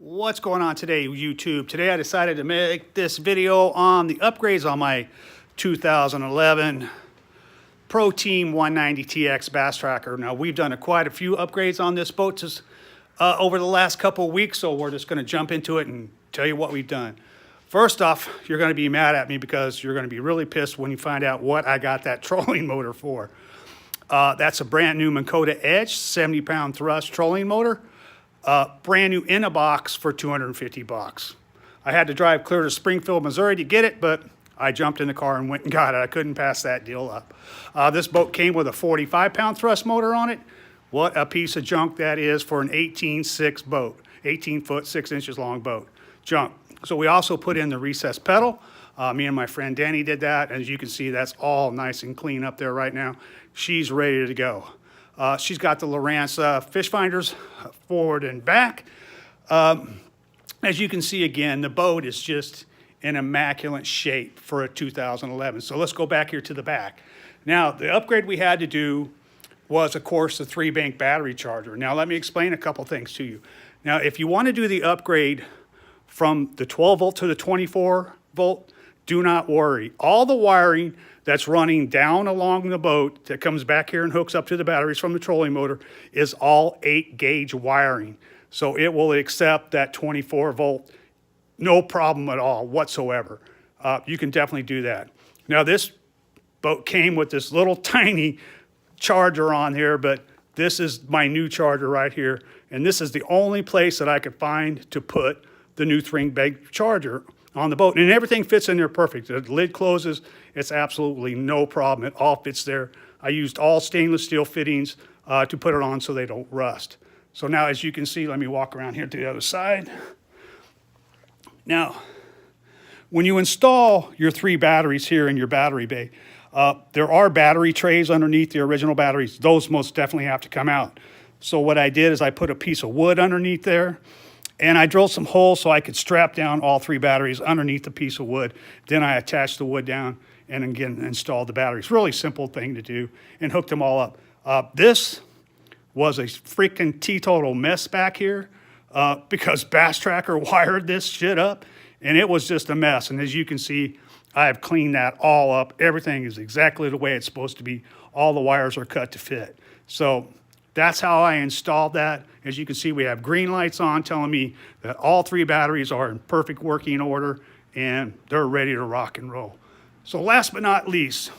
What's going on today, YouTube? Today I decided to make this video on the upgrades on my 2011 Pro Team 190TX Bass Tracker. Now, we've done quite a few upgrades on this boat over the last couple of weeks, so we're just going to jump into it and tell you what we've done. First off, you're going to be mad at me because you're going to be really pissed when you find out what I got that trolling motor for. That's a brand new Minn Kota Edge 70-pound thrust trolling motor. Brand new in a box for 250 bucks. I had to drive clear to Springfield, Missouri to get it, but I jumped in the car and went and got it. I couldn't pass that deal up. This boat came with a 45-pound thrust motor on it. What a piece of junk that is for an 18.6 boat, 18 foot, 6 inches long boat. Junk. So we also put in the recessed pedal. Me and my friend Danny did that. As you can see, that's all nice and clean up there right now. She's ready to go. She's got the Lowrance fish finders forward and back. As you can see again, the boat is just in immaculate shape for a 2011. So let's go back here to the back. Now, the upgrade we had to do was, of course, the 3-bank battery charger. Now, let me explain a couple things to you. Now, if you want to do the upgrade from the 12 volt to the 24 volt, do not worry. All the wiring that's running down along the boat that comes back here and hooks up to the batteries from the trolling motor is all 8-gauge wiring. So it will accept that 24 volt, no problem at all whatsoever. You can definitely do that. Now, this boat came with this little tiny charger on here, but this is my new charger right here. And this is the only place that I could find to put the new 3-bank charger on the boat, and everything fits in there perfect. The lid closes, it's absolutely no problem. It all fits there. I used all stainless steel fittings to put it on so they don't rust. So now, as you can see, let me walk around here to the other side. Now, when you install your 3 batteries here in your battery bay, there are battery trays underneath the original batteries. Those most definitely have to come out. So what I did is I put a piece of wood underneath there, and I drilled some holes so I could strap down all 3 batteries underneath the piece of wood. Then I attached the wood down and again installed the batteries. Really simple thing to do, and hooked them all up. This was a freaking teetotal mess back here because Bass Tracker wired this shit up, and it was just a mess. And as you can see, I have cleaned that all up. Everything is exactly the way it's supposed to be. All the wires are cut to fit. So that's how I installed that. As you can see, we have green lights on telling me that all 3 batteries are in perfect working order and they're ready to rock and roll. So last but not least,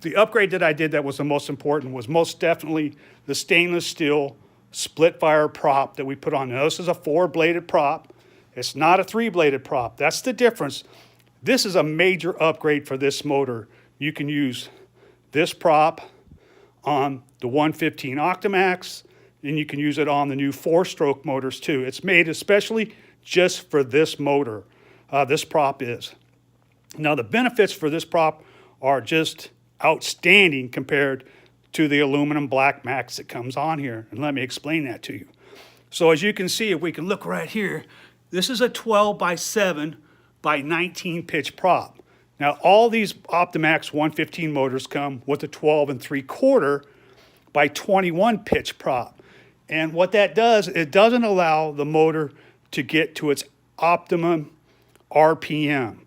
the upgrade that I did that was the most important was most definitely the stainless steel split fire prop that we put on. Now, this is a 4-bladed prop. It's not a 3-bladed prop. That's the difference. This is a major upgrade for this motor. You can use this prop on the 115 Octamax, and you can use it on the new 4-stroke motors too. It's made especially just for this motor. This prop is. Now, the benefits for this prop are just outstanding compared to the aluminum black max that comes on here. And let me explain that to you. So as you can see, if we can look right here, this is a 12 by 7 by 19 pitch prop. Now, all these Optimax 115 motors come with a 12 3/4 by 21 pitch prop. And what that does, it doesn't allow the motor to get to its optimum RPM.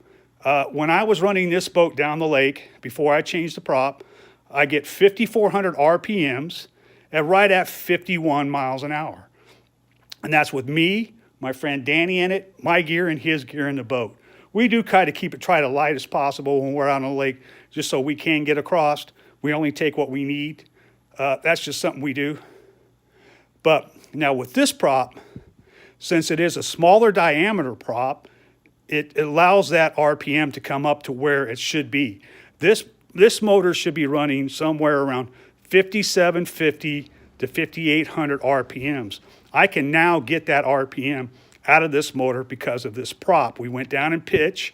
When I was running this boat down the lake, before I changed the prop, I get 5,400 RPMs at right at 51 miles an hour. And that's with me, my friend Danny in it, my gear, and his gear in the boat. We do kind of keep it try to light as possible when we're out on the lake, just so we can get across. We only take what we need. That's just something we do. But now with this prop, since it is a smaller diameter prop, it allows that RPM to come up to where it should be. This motor should be running somewhere around 5,750 to 5,800 RPMs. I can now get that RPM out of this motor because of this prop. We went down in pitch,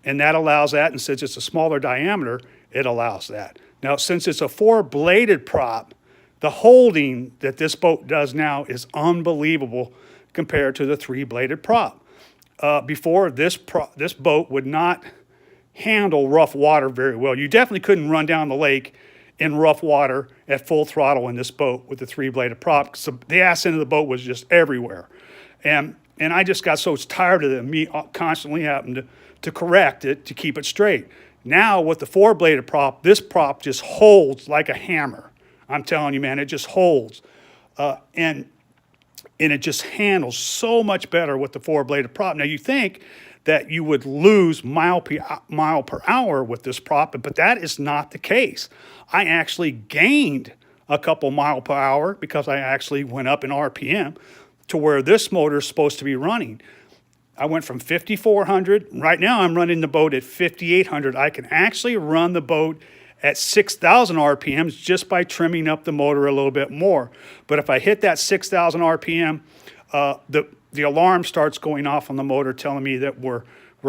and that allows that, and since it's a smaller diameter, it allows that. Now, since it's a 4-bladed prop, the holding that this boat does now is unbelievable compared to the 3-bladed prop. Before, this boat would not handle rough water very well. You definitely couldn't run down the lake in rough water at full throttle in this boat with the 3-bladed prop. So the ass end of the boat was just everywhere. And I just got so tired of me constantly having to correct it to keep it straight. Now with the 4-bladed prop, this prop just holds like a hammer. I'm telling you, man, it just holds. And it just handles so much better with the 4-bladed prop. Now you think that you would lose mile per hour with this prop, but that is not the case. I actually gained a couple mile per hour because I actually went up in RPM to where this motor is supposed to be running. I went from 5,400. Right now I'm running the boat at 5,800. I can actually run the boat at 6,000 RPMs just by trimming up the motor a little bit more. But if I hit that 6,000 RPM, the alarm starts going off on the motor telling me that we're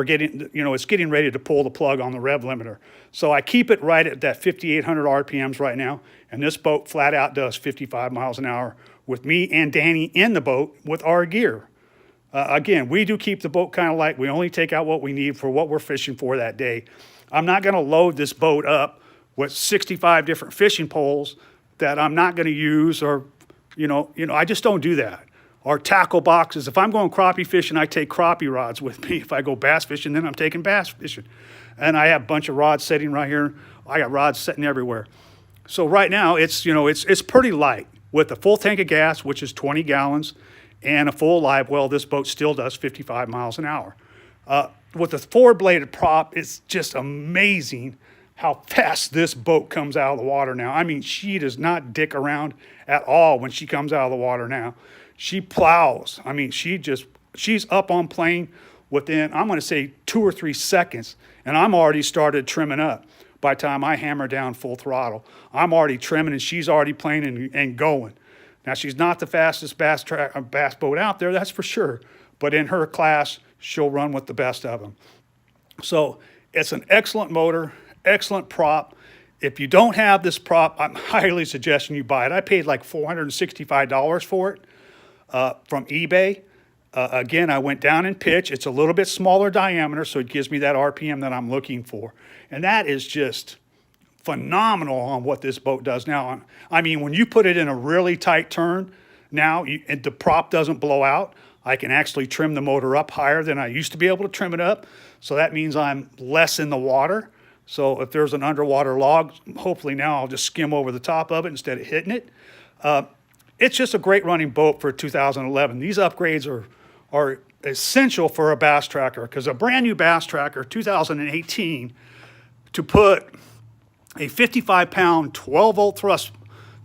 getting, it's getting ready to pull the plug on the rev limiter. So I keep it right at that 5,800 RPMs right now, and this boat flat out does 55 miles an hour with me and Danny in the boat with our gear. Again, we do keep the boat kind of light. We only take out what we need for what we're fishing for that day. I'm not going to load this boat up with 65 different fishing poles that I'm not going to use, or, I just don't do that. Or tackle boxes. If I'm going crappie fishing, I take crappie rods with me. If I go bass fishing, then I'm taking bass fishing. And I have a bunch of rods sitting right here. I got rods sitting everywhere. So right now, it's pretty light. With a full tank of gas, which is 20 gallons, and a full live well, this boat still does 55 miles an hour. With the 4-bladed prop, it's just amazing how fast this boat comes out of the water now. I mean, she does not dick around at all when she comes out of the water now. She plows. I mean, she's up on plane within, I'm going to say 2 or 3 seconds, and I'm already started trimming up. By the time I hammer down full throttle, I'm already trimming, and she's already playing and going. Now, she's not the fastest bass boat out there, that's for sure. But in her class, she'll run with the best of them. So it's an excellent motor, excellent prop. If you don't have this prop, I'm highly suggesting you buy it. I paid like $465 for it from eBay. Again, I went down in pitch. It's a little bit smaller diameter, so it gives me that RPM that I'm looking for. And that is just phenomenal on what this boat does now. I mean, when you put it in a really tight turn, now and the prop doesn't blow out, I can actually trim the motor up higher than I used to be able to trim it up. So that means I'm less in the water. So if there's an underwater log, hopefully now I'll just skim over the top of it instead of hitting it. It's just a great running boat for 2011. These upgrades are essential for a bass tracker, because a brand new bass tracker, 2018, to put a 55-pound 12-volt thrust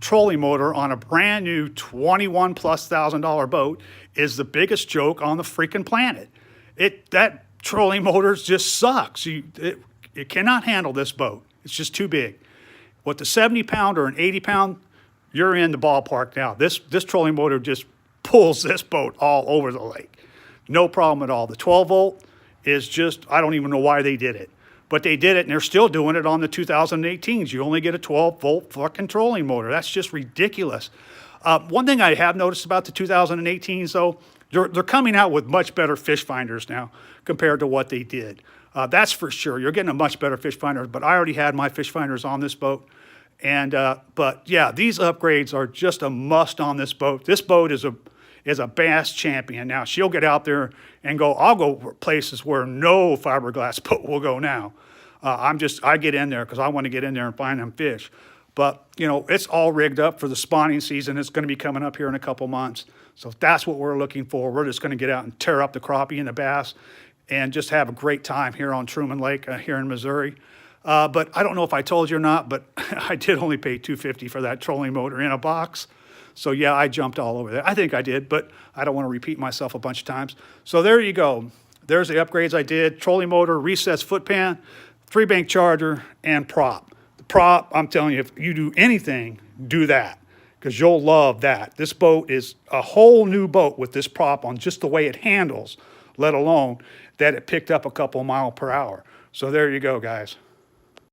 trolling motor on a brand new $21,000+ boat is the biggest joke on the freaking planet. That trolling motor just sucks. It cannot handle this boat. It's just too big. With the 70-pound or an 80-pound, you're in the ballpark now. This trolling motor just pulls this boat all over the lake. No problem at all. The 12-volt is just, I don't even know why they did it. But they did it, and they're still doing it on the 2018s. You only get a 12-volt fucking trolling motor. That's just ridiculous. One thing I have noticed about the 2018s, though, they're coming out with much better fish finders now compared to what they did. That's for sure. You're getting a much better fish finder, but I already had my fish finders on this boat. And but yeah, these upgrades are just a must on this boat. This boat is a bass champion. Now she'll get out there and go. I'll go places where no fiberglass boat will go now. I get in there because I want to get in there and find them fish. But it's all rigged up for the spawning season. It's going to be coming up here in a couple months. So that's what we're looking for. We're just going to get out and tear up the crappie and the bass, and just have a great time here on Truman Lake here in Missouri. But I don't know if I told you or not, but I did only pay $250 for that trolling motor in a box. So yeah, I jumped all over there. I think I did, but I don't want to repeat myself a bunch of times. So there you go. There's the upgrades I did: trolling motor, recessed foot pan, 3-bank charger, and prop. The prop, I'm telling you, if you do anything, do that, because you'll love that. This boat is a whole new boat with this prop on, just the way it handles, let alone that it picked up a couple mile per hour. So there you go, guys.